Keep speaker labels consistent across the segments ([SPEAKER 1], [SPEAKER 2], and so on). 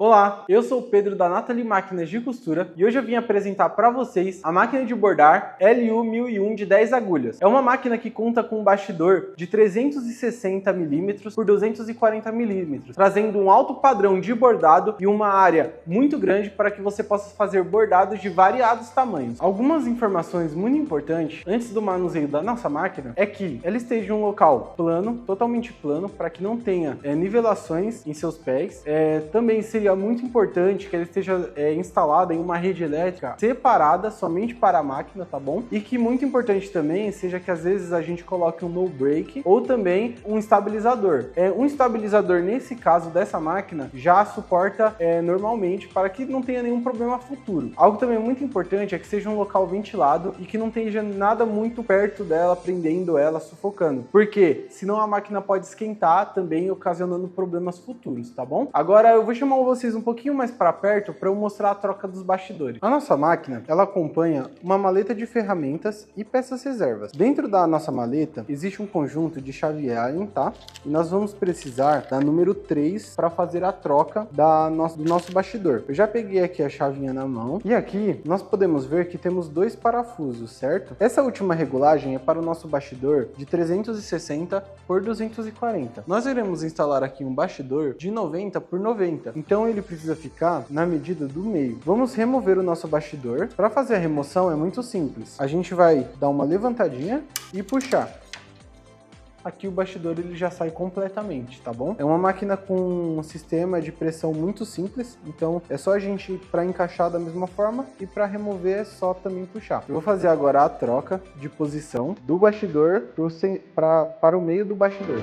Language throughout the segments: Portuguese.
[SPEAKER 1] Olá, eu sou o Pedro da Nathalie Máquinas de Costura e hoje eu vim apresentar para vocês a máquina de bordar LU1001 de 10 agulhas. É uma máquina que conta com um bastidor de 360 mm por 240 mm, trazendo um alto padrão de bordado e uma área muito grande para que você possa fazer bordados de variados tamanhos. Algumas informações muito importantes antes do manuseio da nossa máquina é que ela esteja em um local plano, totalmente plano, para que não tenha nivelações em seus pés. Também seria muito importante que ela esteja instalada em uma rede elétrica separada somente para a máquina, tá bom? E que muito importante também seja que às vezes a gente coloque um no break ou também um estabilizador. Um estabilizador nesse caso dessa máquina já suporta normalmente para que não tenha nenhum problema futuro. Algo também muito importante é que seja um local ventilado e que não tenha nada muito perto dela, prendendo ela, sufocando. Porque senão a máquina pode esquentar também, ocasionando problemas futuros, tá bom? Agora eu vou chamar vocês um pouquinho mais para perto para eu mostrar a troca dos bastidores. A nossa máquina, ela acompanha uma maleta de ferramentas e peças reservas. Dentro da nossa maleta existe um conjunto de chave Allen, tá? E nós vamos precisar da número 3 para fazer a troca do nosso bastidor. Eu já peguei aqui a chavinha na mão e aqui nós podemos ver que temos dois parafusos, certo? Essa última regulagem é para o nosso bastidor de 360 por 240. Nós iremos instalar aqui um bastidor de 90 por 90. Então ele precisa ficar na medida do meio. Vamos remover o nosso bastidor. Para fazer a remoção é muito simples. A gente vai dar uma levantadinha e puxar. Aqui o bastidor ele já sai completamente, tá bom? É uma máquina com um sistema de pressão muito simples, então é só a gente para encaixar da mesma forma e para remover é só também puxar. Eu vou fazer agora a troca de posição do bastidor para o meio do bastidor.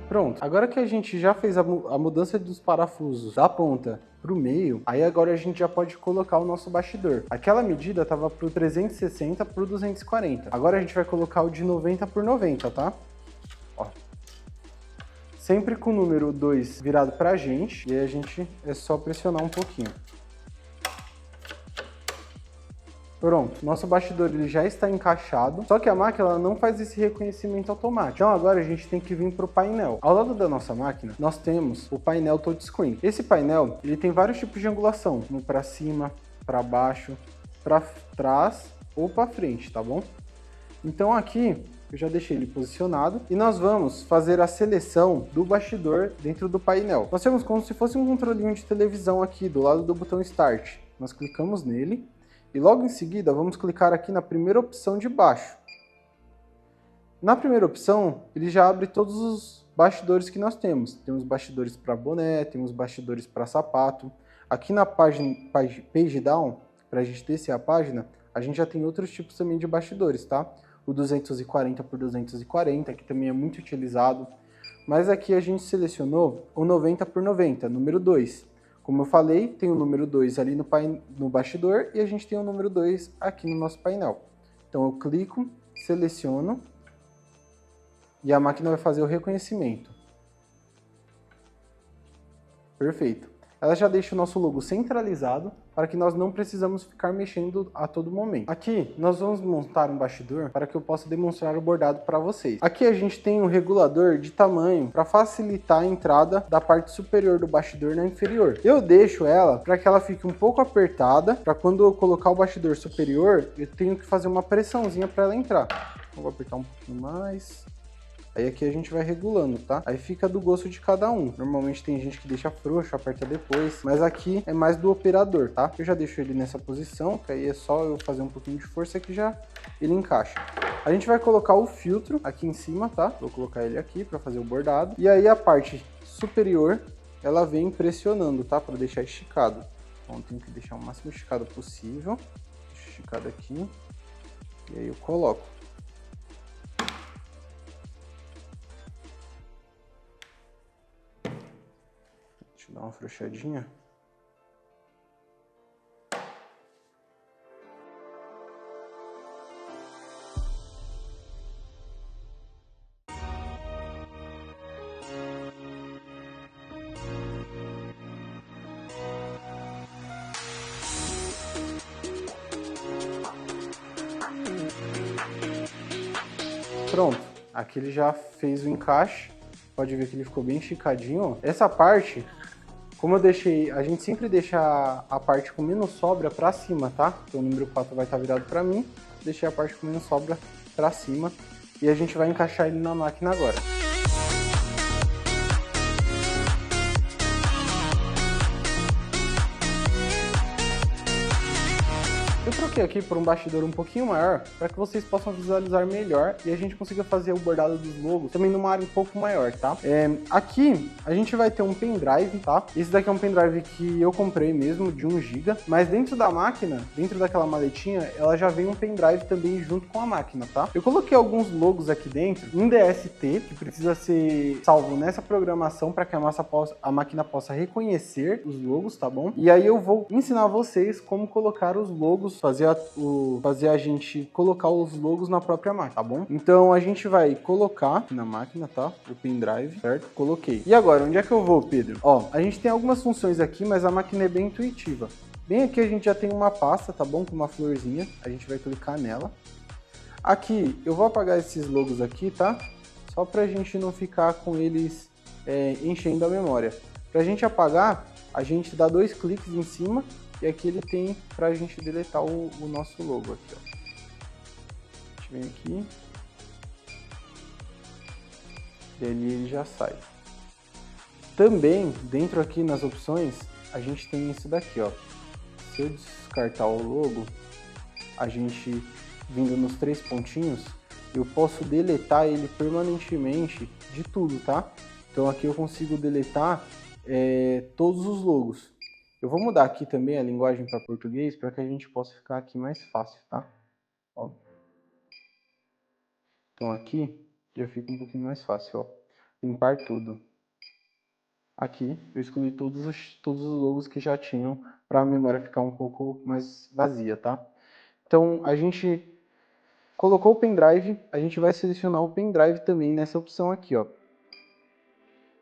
[SPEAKER 1] Pronto, agora que a gente já fez a mudança dos parafusos da ponta para o meio, aí agora a gente já pode colocar o nosso bastidor. Aquela medida estava para o 360 por 240. Agora a gente vai colocar o de 90 por 90, tá? Ó. Sempre com o número 2 virado para a gente, e aí a gente é só pressionar um pouquinho. Pronto, nosso bastidor ele já está encaixado, só que a máquina ela não faz esse reconhecimento automático. Então agora a gente tem que vir para o painel. Ao lado da nossa máquina, nós temos o painel touchscreen. Esse painel ele tem vários tipos de angulação, como para cima, para baixo, para trás ou para frente, tá bom? Então aqui eu já deixei ele posicionado e nós vamos fazer a seleção do bastidor dentro do painel. Nós temos como se fosse um controlinho de televisão aqui do lado do botão Start. Nós clicamos nele. E logo em seguida, vamos clicar aqui na primeira opção de baixo. Na primeira opção, ele já abre todos os bastidores que nós temos. Temos bastidores para boné, temos bastidores para sapato. Aqui na página Page Down, para a gente descer a página, a gente já tem outros tipos também de bastidores, tá? O 240 por 240, que também é muito utilizado. Mas aqui a gente selecionou o 90 por 90, número 2. Como eu falei, tem o número 2 ali no bastidor e a gente tem o número 2 aqui no nosso painel. Então eu clico, seleciono e a máquina vai fazer o reconhecimento. Perfeito. Ela já deixa o nosso logo centralizado para que nós não precisamos ficar mexendo a todo momento. Aqui nós vamos montar um bastidor para que eu possa demonstrar o bordado para vocês. Aqui a gente tem um regulador de tamanho para facilitar a entrada da parte superior do bastidor na inferior. Eu deixo ela para que ela fique um pouco apertada, para quando eu colocar o bastidor superior, eu tenho que fazer uma pressãozinha para ela entrar. Eu vou apertar um pouquinho mais. Aí aqui a gente vai regulando, tá? Aí fica do gosto de cada um. Normalmente tem gente que deixa frouxo, aperta depois, mas aqui é mais do operador, tá? Eu já deixo ele nessa posição, que aí é só eu fazer um pouquinho de força que já ele encaixa. A gente vai colocar o filtro aqui em cima, tá? Vou colocar ele aqui para fazer o bordado. E aí a parte superior, ela vem pressionando, tá? Para deixar esticado. Então tem que deixar o máximo esticado possível. Deixa esticado aqui. E aí eu coloco. Deixa eu dar uma afrouxadinha. Pronto, aqui ele já fez o encaixe, pode ver que ele ficou bem esticadinho, ó. Essa parte, como eu deixei, a gente sempre deixa a parte com menos sobra pra cima, tá? Então o número 4 vai estar virado pra mim, deixei a parte com menos sobra pra cima e a gente vai encaixar ele na máquina agora. Eu troquei aqui por um bastidor um pouquinho maior para que vocês possam visualizar melhor e a gente consiga fazer o bordado dos logos também numa área um pouco maior, tá? Aqui a gente vai ter um pendrive, tá? Esse daqui é um pendrive que eu comprei mesmo, de 1 GB, mas dentro da máquina, dentro daquela maletinha, ela já vem um pendrive também junto com a máquina, tá? Eu coloquei alguns logos aqui dentro, um DST, que precisa ser salvo nessa programação para que a máquina possa reconhecer os logos, tá bom? E aí eu vou ensinar vocês como colocar os logos, fazer a gente colocar os logos na própria máquina, tá bom? Então a gente vai colocar na máquina, tá? O pendrive, certo? Coloquei. E agora, onde é que eu vou, Pedro? Ó, a gente tem algumas funções aqui, mas a máquina é bem intuitiva. Bem aqui a gente já tem uma pasta, tá bom? Com uma florzinha, a gente vai clicar nela. Aqui, eu vou apagar esses logos aqui, tá? Só pra gente não ficar com eles enchendo a memória. Pra gente apagar, a gente dá 2 cliques em cima e aqui ele tem pra gente deletar o nosso logo aqui, ó. A gente vem aqui. E ali ele já sai. Também, dentro aqui nas opções, a gente tem isso daqui, ó. Se eu descartar o logo, a gente vindo nos 3 pontinhos, eu posso deletar ele permanentemente de tudo, tá? Então aqui eu consigo deletar todos os logos. Eu vou mudar aqui também a linguagem para português para que a gente possa ficar aqui mais fácil, tá? Ó. Então aqui já fica um pouquinho mais fácil, ó. Limpar tudo. Aqui eu excluí todos os logos que já tinham para a memória ficar um pouco mais vazia, tá? Então a gente colocou o pendrive, a gente vai selecionar o pendrive também nessa opção aqui, ó.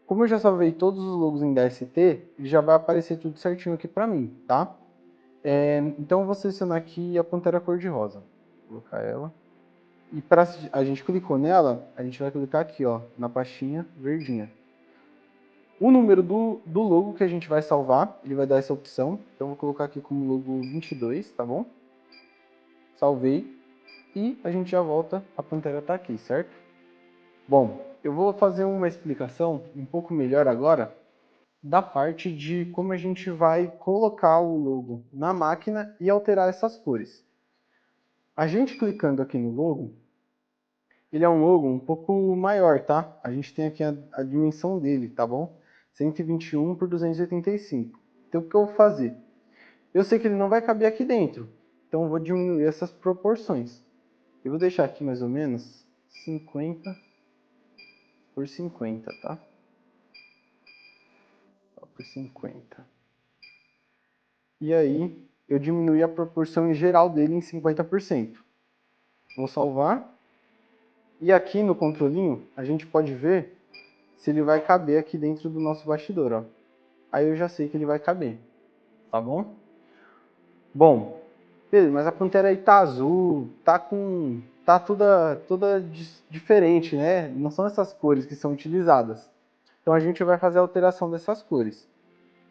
[SPEAKER 1] Como eu já salvei todos os logos em DST, já vai aparecer tudo certinho aqui para mim, tá? Então eu vou selecionar aqui a Pantera cor-de-rosa. Vou colocar ela. E para a gente clicou nela, a gente vai clicar aqui, ó, na pastinha verdinha. O número do logo que a gente vai salvar, ele vai dar essa opção. Então eu vou colocar aqui como logo 22, tá bom? Salvei. E a gente já volta, a Pantera tá aqui, certo? Bom, eu vou fazer uma explicação um pouco melhor agora da parte de como a gente vai colocar o logo na máquina e alterar essas cores. A gente clicando aqui no logo, ele é um logo um pouco maior, tá? A gente tem aqui a dimensão dele, tá bom? 121 por 285. Então o que eu vou fazer? Eu sei que ele não vai caber aqui dentro, então eu vou diminuir essas proporções. Eu vou deixar aqui mais ou menos 50 por 50, tá? Por 50. E aí, eu diminui a proporção em geral dele em 50%. Vou salvar. E aqui no controlinho, a gente pode ver se ele vai caber aqui dentro do nosso bastidor, ó. Aí eu já sei que ele vai caber, tá bom? Bom, Pedro, mas a Pantera aí tá azul, tá toda diferente, né? Não são essas cores que são utilizadas. Então a gente vai fazer a alteração dessas cores.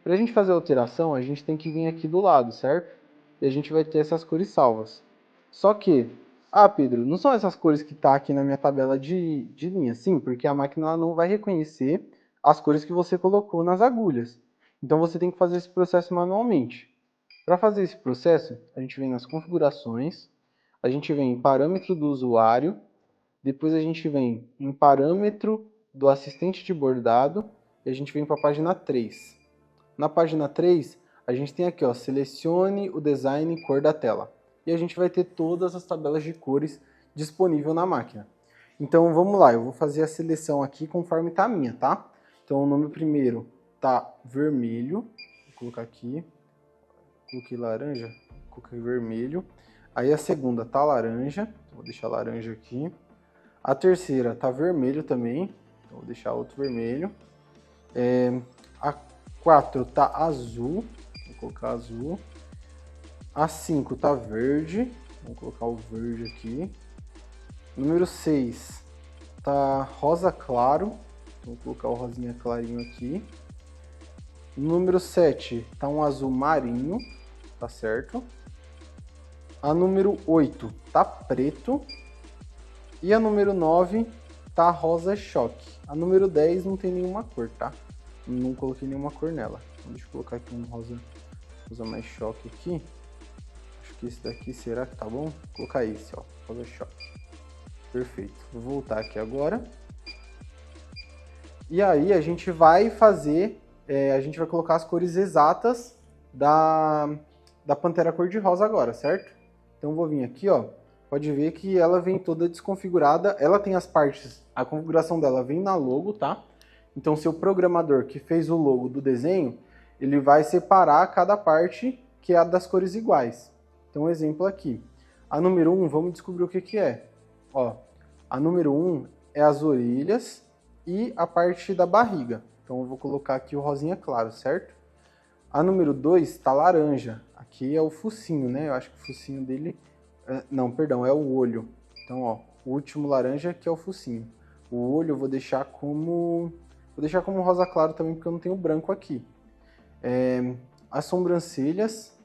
[SPEAKER 1] Para a gente fazer a alteração, a gente tem que vir aqui do lado, certo? E a gente vai ter essas cores salvas. Só que Ah, Pedro, não são essas cores que tá aqui na minha tabela de linha. Sim, porque a máquina ela não vai reconhecer as cores que você colocou nas agulhas. Então você tem que fazer esse processo manualmente. Para fazer esse processo, a gente vem nas configurações, a gente vem em parâmetro do usuário, depois a gente vem em parâmetro do assistente de bordado e a gente vem para a página 3. Na página 3, a gente tem aqui, ó, selecione o design e cor da tela. E a gente vai ter todas as tabelas de cores disponível na máquina. Então vamos lá, eu vou fazer a seleção aqui conforme está a minha, tá? Então o nome primeiro tá vermelho, vou colocar aqui, coloquei laranja, coloquei vermelho. Aí a segunda tá laranja, vou deixar laranja aqui. A terceira tá vermelho também, então vou deixar outro vermelho. A 4 tá azul, vou colocar azul. A 5 tá verde, vou colocar o verde aqui. Número 6 tá rosa claro, vou colocar o rosinha clarinho aqui. Número 7 tá um azul marinho, tá certo. A número 8 tá preto. E a número 9 tá rosa choque. A número 10 não tem nenhuma cor, tá? Não coloquei nenhuma cor nela. Então, deixa eu colocar aqui um rosa mais choque aqui. Acho que esse daqui será que tá bom? Vou colocar esse, ó, rosa choque. Perfeito. Vou voltar aqui agora. E aí a gente vai fazer, a gente vai colocar as cores exatas da Pantera cor-de-rosa agora, certo? Então eu vou vir aqui, ó. Pode ver que ela vem toda desconfigurada. Ela tem as partes, a configuração dela vem na logo, tá? Então seu programador que fez o logo do desenho, ele vai separar cada parte que é a das cores iguais. Então um exemplo aqui. A número 1, vamos descobrir o que que é. Ó, a número 1 é as orelhas e a parte da barriga. Então eu vou colocar aqui o rosinha claro, certo? A número 2 tá laranja. Aqui é o focinho, né? Eu acho que o focinho dele... Não, perdão, é o olho. Então, ó, o último laranja que é o focinho. O olho eu vou deixar como... Vou deixar como rosa claro também, porque eu não tenho branco aqui. As sobrancelhas,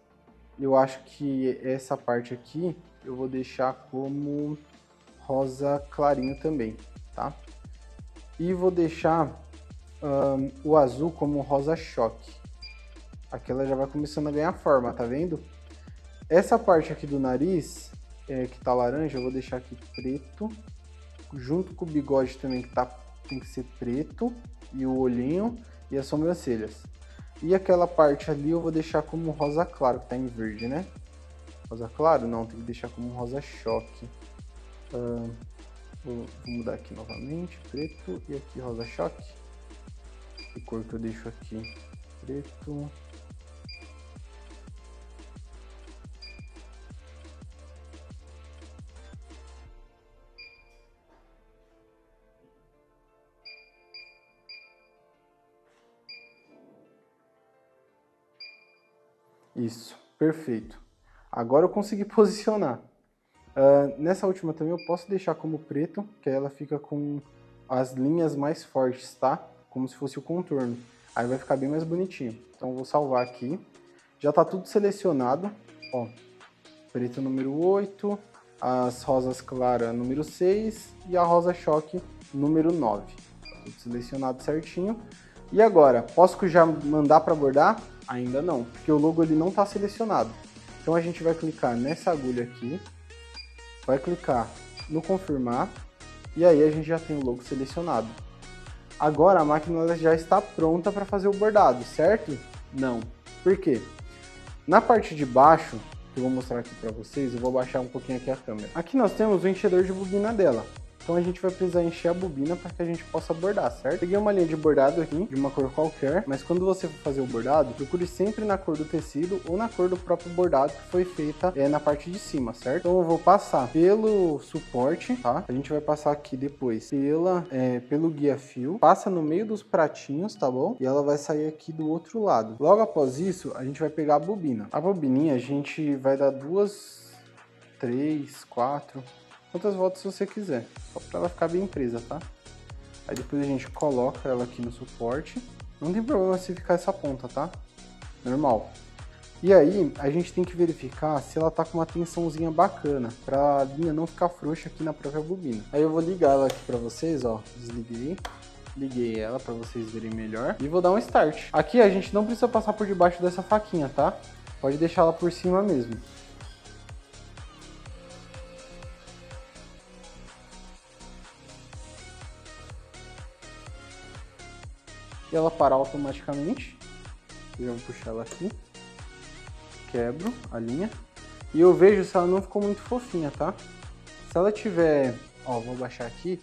[SPEAKER 1] eu acho que essa parte aqui eu vou deixar como rosa clarinho também, tá? E vou deixar o azul como rosa choque. Aqui ela já vai começando a ganhar forma, tá vendo? Essa parte aqui do nariz, que tá laranja, eu vou deixar aqui preto, junto com o bigode também, que tem que ser preto, e o olhinho, e as sobrancelhas. E aquela parte ali eu vou deixar como rosa claro, que tá em verde, né? Rosa claro? Não, tem que deixar como rosa choque. Vou mudar aqui novamente, preto, e aqui rosa choque. Que cor que eu deixo aqui? Preto... Isso, perfeito. Agora eu consegui posicionar. Nessa última também eu posso deixar como preto, que aí ela fica com as linhas mais fortes, tá? Como se fosse o contorno. Aí vai ficar bem mais bonitinho. Então eu vou salvar aqui. Já tá tudo selecionado. Ó, preto número 8, as rosas claras número 6 e a rosa choque número 9. Tá tudo selecionado certinho. E agora, posso já mandar para bordar? Ainda não, porque o logo ele não está selecionado. Então a gente vai clicar nessa agulha aqui, vai clicar no confirmar e aí a gente já tem o logo selecionado. Agora a máquina já está pronta para fazer o bordado, certo? Não. Por quê? Na parte de baixo, que eu vou mostrar aqui para vocês, eu vou baixar um pouquinho aqui a câmera. Aqui nós temos o enchedor de bobina dela. Então a gente vai precisar encher a bobina para que a gente possa bordar, certo? Peguei uma linha de bordado aqui, de uma cor qualquer, mas quando você for fazer o bordado, procure sempre na cor do tecido ou na cor do próprio bordado que foi feita na parte de cima, certo? Então eu vou passar pelo suporte, tá? A gente vai passar aqui depois pelo guia-fio, passa no meio dos pratinhos, tá bom? E ela vai sair aqui do outro lado. Logo após isso, a gente vai pegar a bobina. A bobininha a gente vai dar 2, 3, 4... quantas voltas você quiser, só para ela ficar bem presa, tá? Aí depois a gente coloca ela aqui no suporte. Não tem problema se ficar essa ponta, tá? Normal. E aí, a gente tem que verificar se ela tá com uma tensãozinha bacana, pra linha não ficar frouxa aqui na própria bobina. Aí eu vou ligar ela aqui pra vocês, ó, desliguei. Liguei ela pra vocês verem melhor e vou dar um start. Aqui a gente não precisa passar por debaixo dessa faquinha, tá? Pode deixar ela por cima mesmo. E ela para automaticamente. Eu vou puxar ela aqui. Quebro a linha. E eu vejo se ela não ficou muito fofinha, tá? Se ela tiver... Ó, vou baixar aqui.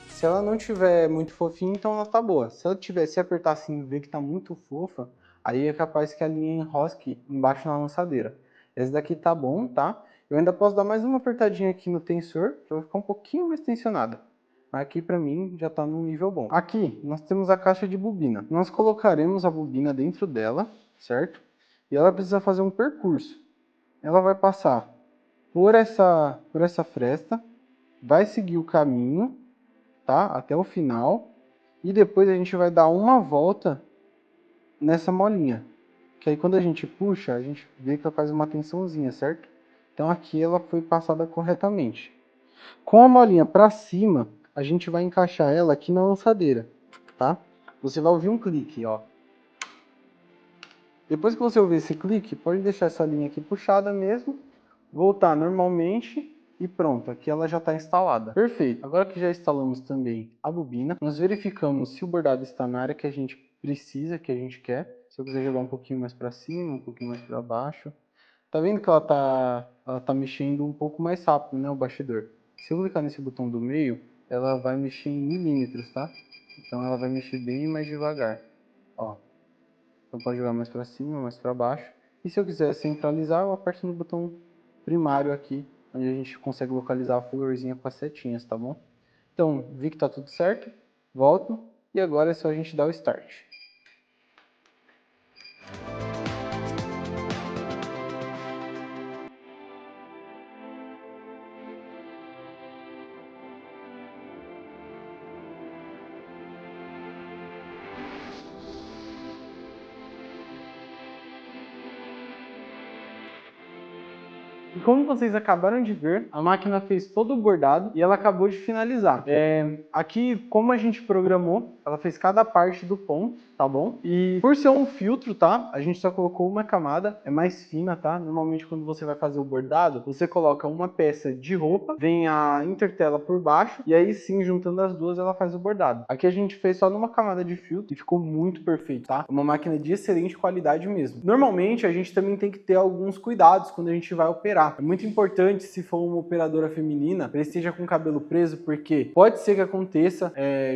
[SPEAKER 1] Se ela não tiver muito fofinha, então ela tá boa. Se ela tiver, se apertar assim e ver que tá muito fofa, aí é capaz que a linha enrosque embaixo na lançadeira. Esse daqui tá bom, tá? Eu ainda posso dar mais uma apertadinha aqui no tensor, que vai ficar um pouquinho mais tensionada. Mas aqui pra mim já tá num nível bom. Aqui nós temos a caixa de bobina. Nós colocaremos a bobina dentro dela, certo? E ela precisa fazer um percurso. Ela vai passar por essa fresta, vai seguir o caminho, tá? Até o final. E depois a gente vai dar uma volta nessa molinha. Que aí quando a gente puxa, a gente vê que ela faz uma tensãozinha, certo? Então aqui ela foi passada corretamente. Com a molinha para cima, a gente vai encaixar ela aqui na lançadeira, tá? Você vai ouvir um clique, ó. Depois que você ouvir esse clique, pode deixar essa linha aqui puxada mesmo, voltar normalmente e pronto, aqui ela já está instalada. Perfeito. Agora que já instalamos também a bobina, nós verificamos se o bordado está na área que a gente precisa, que a gente quer. Se eu quiser jogar um pouquinho mais para cima, um pouquinho mais para baixo. Tá vendo que ela tá mexendo um pouco mais rápido, né, o bastidor. Se eu clicar nesse botão do meio, ela vai mexer em milímetros, tá? Então ela vai mexer bem mais devagar, ó. Então pode jogar mais para cima, mais para baixo. E se eu quiser centralizar, eu aperto no botão primário aqui, onde a gente consegue localizar a florzinha com as setinhas, tá bom? Então, vi que tá tudo certo, volto, e agora é só a gente dar o start. E como vocês acabaram de ver, a máquina fez todo o bordado e ela acabou de finalizar. Aqui, como a gente programou, ela fez cada parte do ponto, tá bom? E por ser um filtro, tá? A gente só colocou uma camada, é mais fina, tá? Normalmente quando você vai fazer o bordado, você coloca uma peça de roupa, vem a intertela por baixo, e aí sim, juntando as duas, ela faz o bordado. Aqui a gente fez só numa camada de filtro e ficou muito perfeito, tá? Uma máquina de excelente qualidade mesmo. Normalmente, a gente também tem que ter alguns cuidados quando a gente vai operar. É muito importante, se for uma operadora feminina, que ela esteja com o cabelo preso, porque pode ser que aconteça,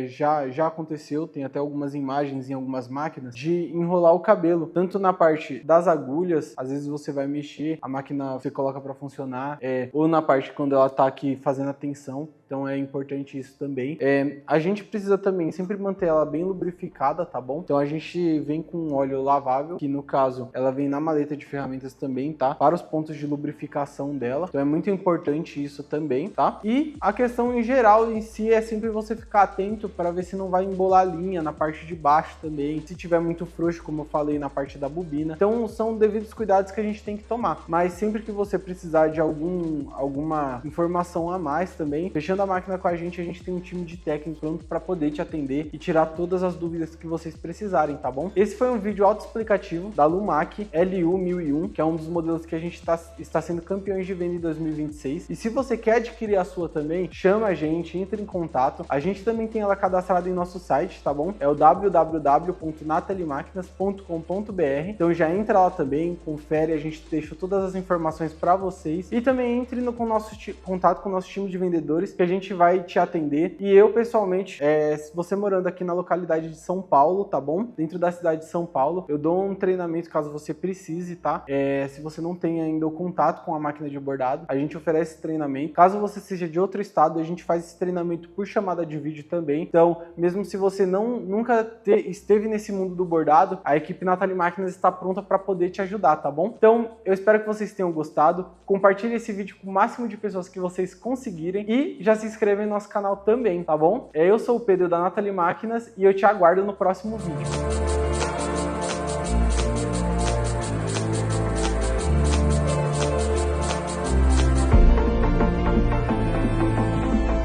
[SPEAKER 1] já aconteceu, tem até algumas imagens em algumas máquinas, de enrolar o cabelo, tanto na parte das agulhas, às vezes você vai mexer, a máquina você coloca para funcionar, ou na parte quando ela tá aqui fazendo a tensão. Então é importante isso também. A gente precisa também sempre manter ela bem lubrificada, tá bom? Então a gente vem com óleo lavável, que no caso ela vem na maleta de ferramentas também, tá? Para os pontos de lubrificação dela. Então é muito importante isso também, tá? E a questão em geral em si é sempre você ficar atento para ver se não vai embolar a linha na parte de baixo também. Se tiver muito frouxo, como eu falei, na parte da bobina. Então são devidos cuidados que a gente tem que tomar. Mas sempre que você precisar de alguma informação a mais também, fechando a máquina com a gente tem um time de técnico pronto para poder te atender e tirar todas as dúvidas que vocês precisarem, tá bom? Esse foi um vídeo autoexplicativo da Lumac LU1001, que é um dos modelos que a gente está sendo campeões de venda em 2026. E se você quer adquirir a sua também, chama a gente, entre em contato. A gente também tem ela cadastrada em nosso site, tá bom? É o www.nataliemáquinas.com.br. Então já entra lá também, confere, a gente deixa todas as informações para vocês. E também entre no contato com o nosso time de vendedores, que a gente vai te atender. E eu, pessoalmente, se você morando aqui na localidade de São Paulo, tá bom? Dentro da cidade de São Paulo, eu dou um treinamento caso você precise, tá? Se você não tem ainda o contato com a máquina de bordado, a gente oferece esse treinamento. Caso você seja de outro estado, a gente faz esse treinamento por chamada de vídeo também. Então, mesmo se você nunca esteve nesse mundo do bordado, a equipe Natalie Máquinas está pronta para poder te ajudar, tá bom? Então, eu espero que vocês tenham gostado. Compartilhe esse vídeo com o máximo de pessoas que vocês conseguirem e já se inscreva em nosso canal também, tá bom? Eu sou o Pedro da Natalie Máquinas e eu te aguardo no próximo vídeo.